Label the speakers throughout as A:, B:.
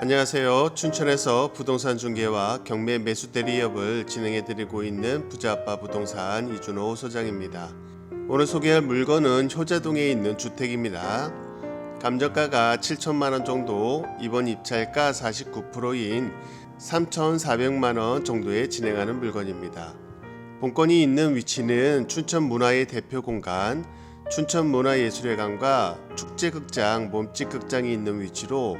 A: 안녕하세요. 춘천에서 부동산 중개와 경매 매수 대리업을 진행해드리고 있는 부자아빠 부동산 이준호 소장입니다. 오늘 소개할 물건은 효자동에 있는 주택입니다. 감정가가 7천만원 정도, 이번 입찰가 49%인 3,400만원 정도에 진행하는 물건입니다. 본건이 있는 위치는 춘천 문화의 대표 공간, 춘천문화예술회관과 축제극장, 몸짓극장이 있는 위치로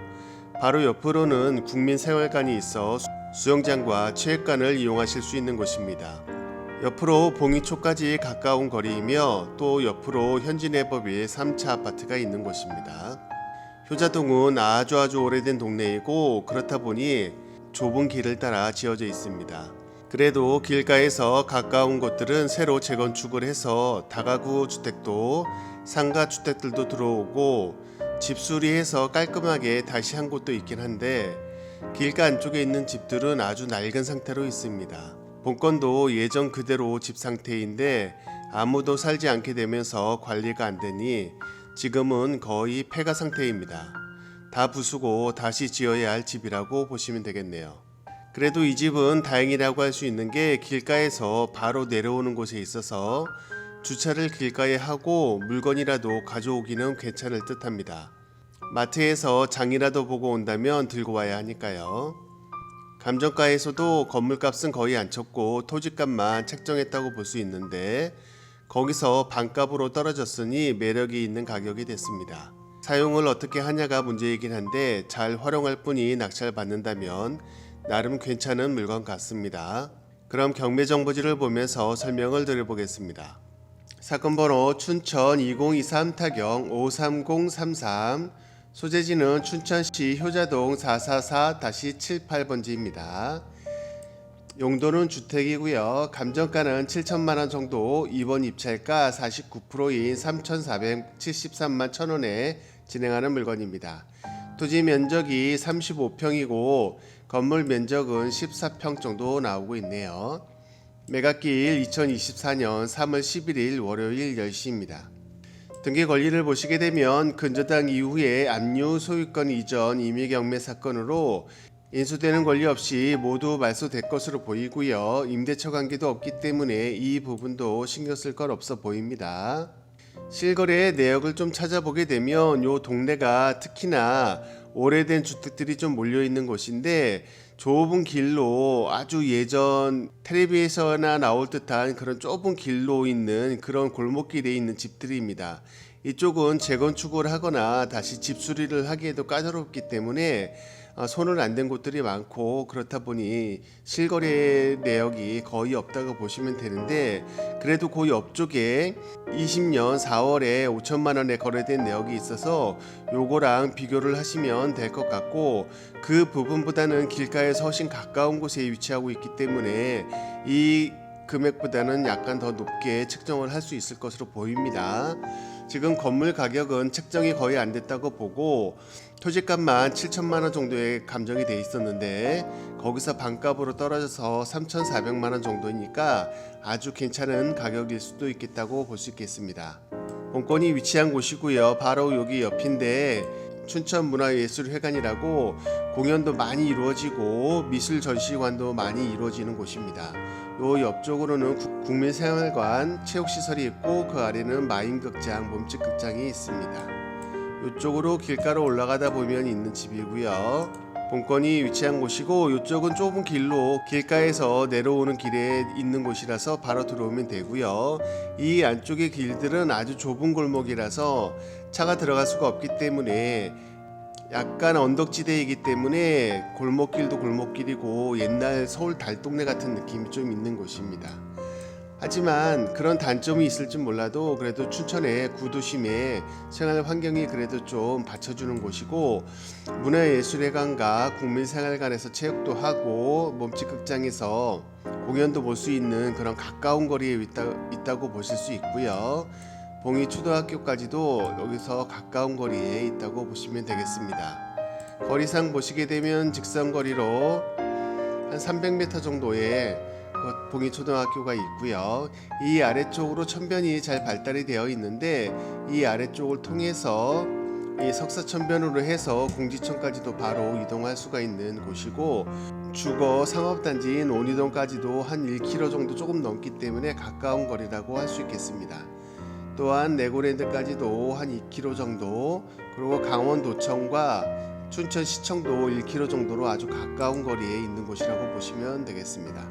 A: 바로 옆으로는 국민생활관이 있어 수영장과 체육관을 이용하실 수 있는 곳입니다. 옆으로 봉이초까지 가까운 거리이며 또 옆으로 현진해법의 3차 아파트가 있는 곳입니다. 효자동은 아주 오래된 동네이고 그렇다 보니 좁은 길을 따라 지어져 있습니다. 그래도 길가에서 가까운 곳들은 새로 재건축을 해서 다가구 주택도 상가 주택들도 들어오고 집수리해서 깔끔하게 다시 한 곳도 있긴 한데 길가 안쪽에 있는 집들은 아주 낡은 상태로 있습니다. 본건도 예전 그대로 집 상태인데 아무도 살지 않게 되면서 관리가 안 되니 지금은 거의 폐가 상태입니다. 다 부수고 다시 지어야 할 집이라고 보시면 되겠네요. 그래도 이 집은 다행이라고 할 수 있는 게 길가에서 바로 내려오는 곳에 있어서 주차를 길가에 하고 물건이라도 가져오기는 괜찮을 듯 합니다. 마트에서 장이라도 보고 온다면 들고 와야 하니까요. 감정가에서도 건물값은 거의 안 쳤고 토지값만 책정했다고 볼 수 있는데 거기서 반값으로 떨어졌으니 매력이 있는 가격이 됐습니다. 사용을 어떻게 하냐가 문제이긴 한데 잘 활용할 분이 낙찰 받는다면 나름 괜찮은 물건 같습니다. 그럼 경매 정보지를 보면서 설명을 드려보겠습니다. 사건 번호 춘천 2023 타경 53033, 소재지는 춘천시 효자동 444-78번지입니다. 용도는 주택이고요. 감정가는 7천만원 정도, 이번 입찰가 49%인 3,473만 천원에 진행하는 물건입니다. 토지 면적이 35평이고 건물 면적은 14평 정도 나오고 있네요. 매각기일 2024년 3월 11일 월요일 10시입니다. 등기 권리를 보시게 되면 근저당 이후에 압류 소유권 이전 임의경매 사건으로 인수되는 권리 없이 모두 말소될 것으로 보이고요. 임대차 관계도 없기 때문에 이 부분도 신경 쓸 것 없어 보입니다. 실거래 내역을 좀 찾아보게 되면 요 동네가 특히나 오래된 주택들이 좀 몰려있는 곳인데 좁은 길로 아주 예전 텔레비에서나 나올 듯한 그런 좁은 길로 있는 그런 골목길에 있는 집들입니다. 이쪽은 재건축을 하거나 다시 집수리를 하기에도 까다롭기 때문에 손을 안 댄 곳들이 많고 그렇다 보니 실거래 내역이 거의 없다고 보시면 되는데 그래도 그 옆쪽에 20년 4월에 5천만 원에 거래된 내역이 있어서 요거랑 비교를 하시면 될 것 같고 그 부분보다는 길가에서 훨씬 가까운 곳에 위치하고 있기 때문에 이 금액보다는 약간 더 높게 책정을 할 수 있을 것으로 보입니다. 지금 건물 가격은 책정이 거의 안 됐다고 보고 토지값만 7천만원 정도에 감정이 돼 있었는데 거기서 반값으로 떨어져서 3,400만원 정도니까 아주 괜찮은 가격일 수도 있겠다고 볼 수 있겠습니다. 본건이 위치한 곳이고요. 바로 여기 옆인데 춘천문화예술회관이라고 공연도 많이 이루어지고 미술 전시관도 많이 이루어지는 곳입니다. 요 옆쪽으로는 국민생활관, 체육시설이 있고 그 아래는 마인극장, 몸짓극장이 있습니다. 이쪽으로 길가로 올라가다 보면 있는 집이고요. 본건이 위치한 곳이고 이쪽은 좁은 길로 길가에서 내려오는 길에 있는 곳이라서 바로 들어오면 되고요. 이 안쪽의 길들은 아주 좁은 골목이라서 차가 들어갈 수가 없기 때문에 약간 언덕지대이기 때문에 골목길도 골목길이고 옛날 서울 달동네 같은 느낌이 좀 있는 곳입니다. 하지만 그런 단점이 있을지 몰라도 그래도 춘천의 구도심에 생활 환경이 그래도 좀 받쳐주는 곳이고 문화예술회관과 국민생활관에서 체육도 하고 몸짓극장에서 공연도 볼 수 있는 그런 가까운 거리에 있다고 보실 수 있고요. 봉이초등학교까지도 여기서 가까운 거리에 있다고 보시면 되겠습니다. 거리상 보시게 되면 직선거리로 한 300m 정도의 봉이초등학교가 있고요. 이 아래쪽으로 천변이 잘 발달이 되어 있는데 이 아래쪽을 통해서 이 석사천변으로 해서 공지천까지도 바로 이동할 수가 있는 곳이고, 주거 상업단지인 온이동까지도 한 1km 정도 조금 넘기 때문에 가까운 거리라고 할 수 있겠습니다. 또한 레고랜드까지도 한 2km 정도, 그리고 강원도청과 춘천시청도 1km 정도로 아주 가까운 거리에 있는 곳이라고 보시면 되겠습니다.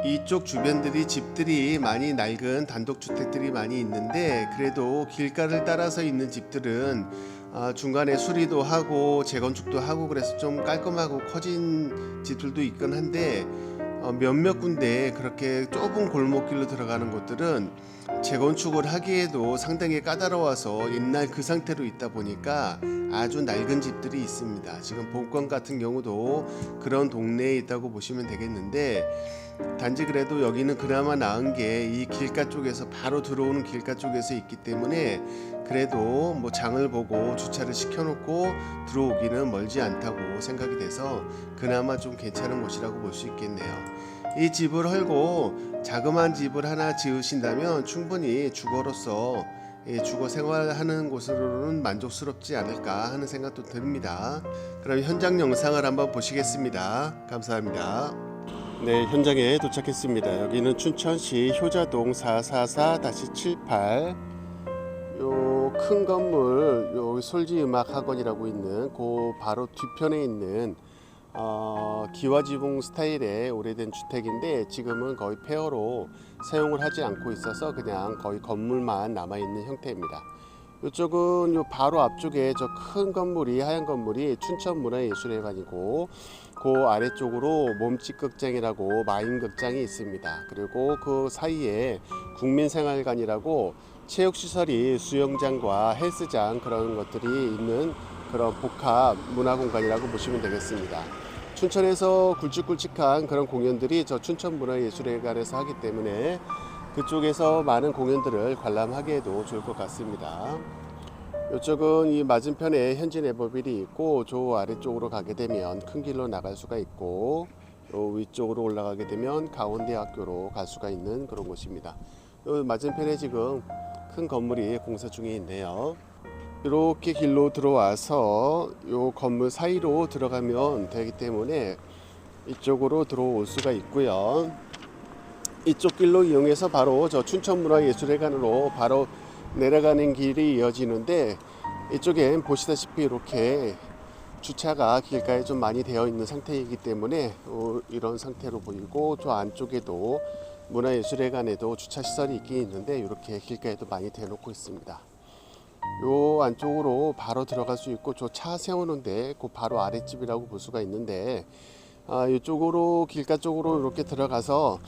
A: 이쪽 주변들이 집들이 많이 낡은 단독주택들이 많이 있는데, 그래도 길가를 따라서 있는 집들은 중간에 수리도 하고 재건축도 하고 그래서 좀 깔끔하고 커진 집들도 있긴 한데, 몇몇 군데 그렇게 좁은 골목길로 들어가는 곳들은 재건축을 하기에도 상당히 까다로워서 옛날 그 상태로 있다 보니까 아주 낡은 집들이 있습니다. 지금 본권 같은 경우도 그런 동네에 있다고 보시면 되겠는데, 단지 그래도 여기는 그나마 나은 게 이 길가 쪽에서 바로 들어오는 길가 쪽에서 있기 때문에 그래도 뭐 장을 보고 주차를 시켜놓고 들어오기는 멀지 않다고 생각이 돼서 그나마 좀 괜찮은 곳이라고 볼 수 있겠네요. 이 집을 헐고 자그마한 집을 하나 지으신다면 충분히 주거로서 주거 생활하는 곳으로는 만족스럽지 않을까 하는 생각도 듭니다. 그럼 현장 영상을 한번 보시겠습니다. 감사합니다. 네, 현장에 도착했습니다. 여기는 춘천시 효자동 444-78, 요 큰 건물, 요 솔지음악학원이라고 있는 그 바로 뒤편에 있는 기와지붕 스타일의 오래된 주택인데, 지금은 거의 폐허로 사용을 하지 않고 있어서 그냥 거의 건물만 남아있는 형태입니다. 이쪽은 요 바로 앞쪽에 저 큰 건물이, 하얀 건물이 춘천문화예술회관이고, 그 아래쪽으로 몸짓극장이라고 마인극장이 있습니다. 그리고 그 사이에 국민생활관이라고 체육시설이 수영장과 헬스장 그런 것들이 있는 그런 복합 문화공간이라고 보시면 되겠습니다. 춘천에서 굵직굵직한 그런 공연들이 저 춘천문화예술회관에서 하기 때문에 그쪽에서 많은 공연들을 관람하기에도 좋을 것 같습니다. 이쪽은 이 맞은편에 현진에버빌이 있고, 저 아래쪽으로 가게 되면 큰 길로 나갈 수가 있고, 요 위쪽으로 올라가게 되면 강원대학교로 갈 수가 있는 그런 곳입니다. 요 맞은편에 지금 큰 건물이 공사 중에 있네요. 이렇게 길로 들어와서 요 건물 사이로 들어가면 되기 때문에 이쪽으로 들어올 수가 있고요. 이쪽 길로 이용해서 바로 저 춘천문화예술회관으로 바로 내려가는 길이 이어지는데, 이쪽엔 보시다시피 이렇게 주차가 길가에 좀 많이 되어 있는 상태이기 때문에 이런 상태로 보이고, 저 안쪽에도 문화예술회관에도 주차시설이 있긴 있는데 이렇게 길가에도 많이 대놓고 있습니다. 요 안쪽으로 바로 들어갈 수 있고, 저 차 세우는데 그 바로 아랫집이라고 볼 수가 있는데, 이쪽으로 길가 쪽으로 이렇게 들어가서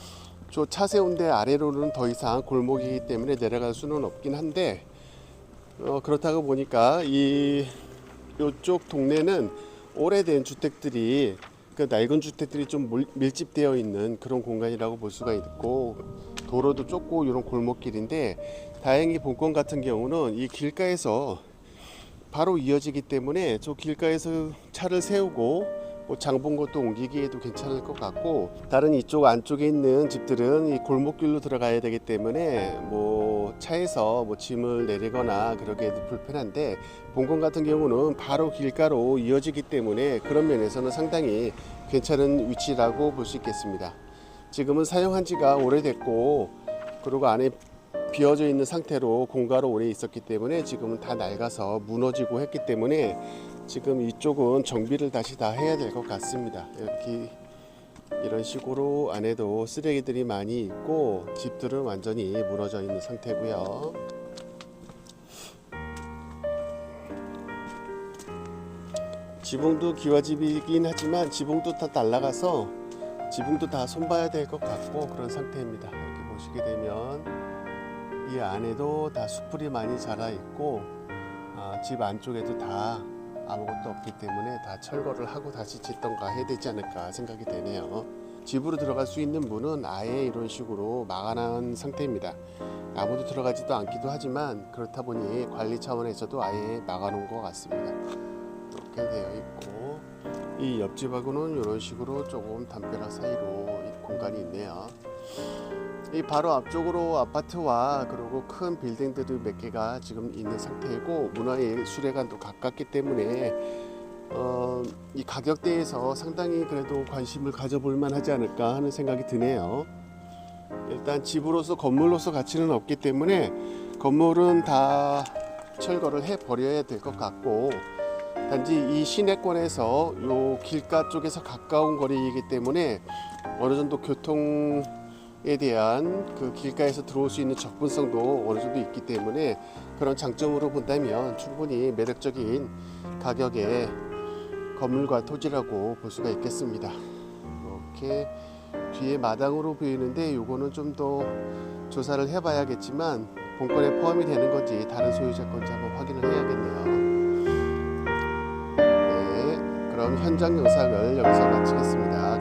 A: 저 차 세운 데 아래로는 더 이상 골목이기 때문에 내려갈 수는 없긴 한데, 그렇다고 보니까 이쪽 동네는 오래된 주택들이, 그 낡은 주택들이 좀 밀집되어 있는 그런 공간이라고 볼 수가 있고, 도로도 좁고 이런 골목길인데, 다행히 본권 같은 경우는 이 길가에서 바로 이어지기 때문에 저 길가에서 차를 세우고 뭐 장본 것도 옮기기에도 괜찮을 것 같고, 다른 이쪽 안쪽에 있는 집들은 이 골목길로 들어가야 되기 때문에 뭐 차에서 뭐 짐을 내리거나 그러기에도 불편한데, 본권 같은 경우는 바로 길가로 이어지기 때문에 그런 면에서는 상당히 괜찮은 위치라고 볼 수 있겠습니다. 지금은 사용한 지가 오래됐고, 그리고 안에 비어져 있는 상태로 공가로 오래 있었기 때문에 지금은 다 낡아서 무너지고 했기 때문에 지금 이쪽은 정비를 다시 다 해야 될 것 같습니다. 이렇게 이런 식으로 안에도 쓰레기들이 많이 있고, 집들은 완전히 무너져 있는 상태고요. 지붕도 기와집이긴 하지만 지붕도 다 날라가서 지붕도 다 손봐야 될 것 같고 그런 상태입니다. 이렇게 보시게 되면 이 안에도 다 숯불이 많이 자라 있고, 집 안쪽에도 다 아무것도 없기 때문에 다 철거를 하고 다시 짓던가 해야 되지 않을까 생각이 되네요. 집으로 들어갈 수 있는 문은 아예 이런 식으로 막아놓은 상태입니다. 아무도 들어가지도 않기도 하지만 그렇다 보니 관리 차원에서도 아예 막아놓은 것 같습니다. 이렇게 되어 있고, 이 옆집하고는 이런 식으로 조금 담벼락 사이로 공간이 있네요. 이 바로 앞쪽으로 아파트와 그리고 큰 빌딩들이 몇 개가 지금 있는 상태이고 문화예술회관도 가깝기 때문에 이 가격대에서 상당히 그래도 관심을 가져볼 만하지 않을까 하는 생각이 드네요. 일단 집으로서 건물로서 가치는 없기 때문에 건물은 다 철거를 해 버려야 될 것 같고, 단지 이 시내권에서 요 길가 쪽에서 가까운 거리이기 때문에 어느 정도 교통에 대한 그 길가에서 들어올 수 있는 접근성도 어느 정도 있기 때문에 그런 장점으로 본다면 충분히 매력적인 가격의 건물과 토지라고 볼 수가 있겠습니다. 이렇게 뒤에 마당으로 보이는데 요거는 좀 더 조사를 해봐야겠지만 본건에 포함이 되는 건지 다른 소유자 건지 한번 확인을 해야겠네요. 네, 그럼 현장 영상을 여기서 마치겠습니다.